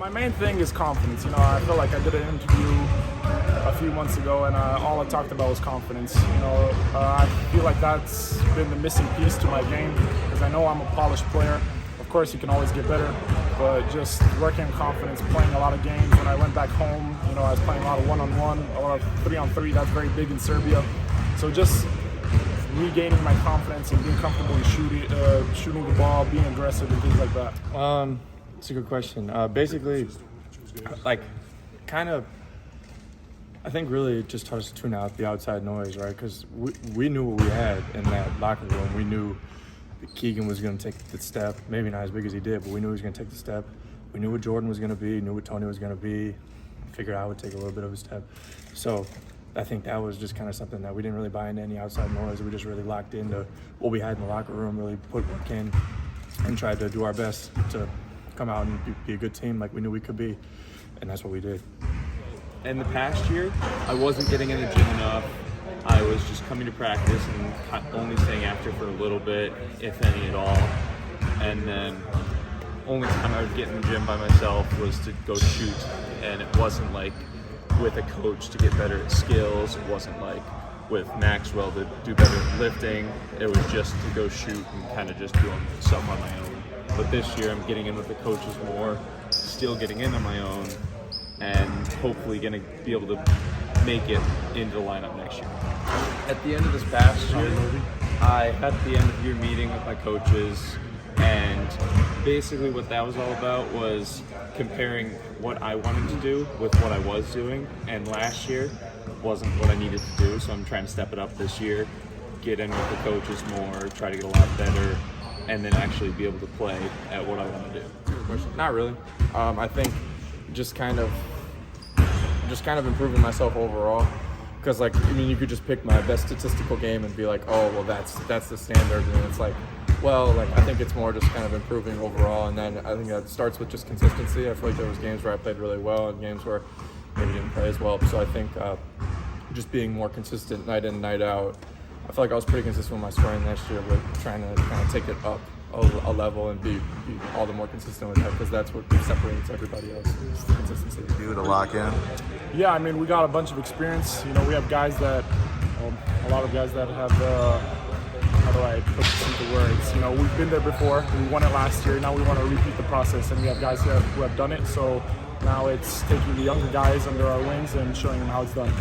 My main thing is confidence. I feel like I did an interview a few months ago, and all I talked about was confidence. I feel like that's been the missing piece to my game because I know I'm a polished player. Of course, you can always get better, but just working on confidence, playing a lot of games. When I went back home, I was playing a lot of one-on-one, a lot of 3-on-3. That's very big in Serbia. So just regaining my confidence and being comfortable in shooting the ball, being aggressive, and things like that. It's a good question. Basically, I think really it just taught us to tune out the outside noise, right? Because we knew what we had in that locker room. We knew that Keegan was going to take the step, maybe not as big as he did, but we knew he was going to take the step. We knew what Jordan was going to be, knew what Tony was going to be, figured I would take a little bit of a step. So I think that was just kind of something that we didn't really buy into any outside noise. We just really locked into what we had in the locker room, really put work in, and tried to do our best to come out and be a good team like we knew we could be, and that's what we did. In the past year, I wasn't getting in the gym enough. I was just coming to practice and only staying after for a little bit, if any at all. And then only time I would get in the gym by myself was to go shoot. And it wasn't like with a coach to get better at skills. It wasn't like with Maxwell to do better at lifting. It was just to go shoot and kind of just doing stuff on my own. But this year I'm getting in with the coaches more, still getting in on my own, and hopefully going to be able to make it into the lineup next year. At the end of this past year, I had the end of year meeting with my coaches, and basically what that was all about was comparing what I wanted to do with what I was doing, and last year wasn't what I needed to do, so I'm trying to step it up this year, get in with the coaches more, try to get a lot better, and then actually be able to play at what I want to do. Not really. I think just kind of improving myself overall, because you could just pick my best statistical game and be like, oh well, that's the standard, and it's like, well, I think it's more just kind of improving overall, and then I think that starts with just consistency. I feel like there was games where I played really well and games where maybe didn't play as well, so I think just being more consistent night in, night out. I feel like I was pretty consistent with my scoring last year, but trying to kind of take it up a level and be all the more consistent with that, because that's what separates everybody else, is the consistency. You to lock in? Yeah, we got a bunch of experience. We have guys that, a lot of guys that have, how do I put this into words? We've been there before. We won it last year. Now we want to repeat the process, and we have guys who have done it. So now it's taking the younger guys under our wings and showing them how it's done.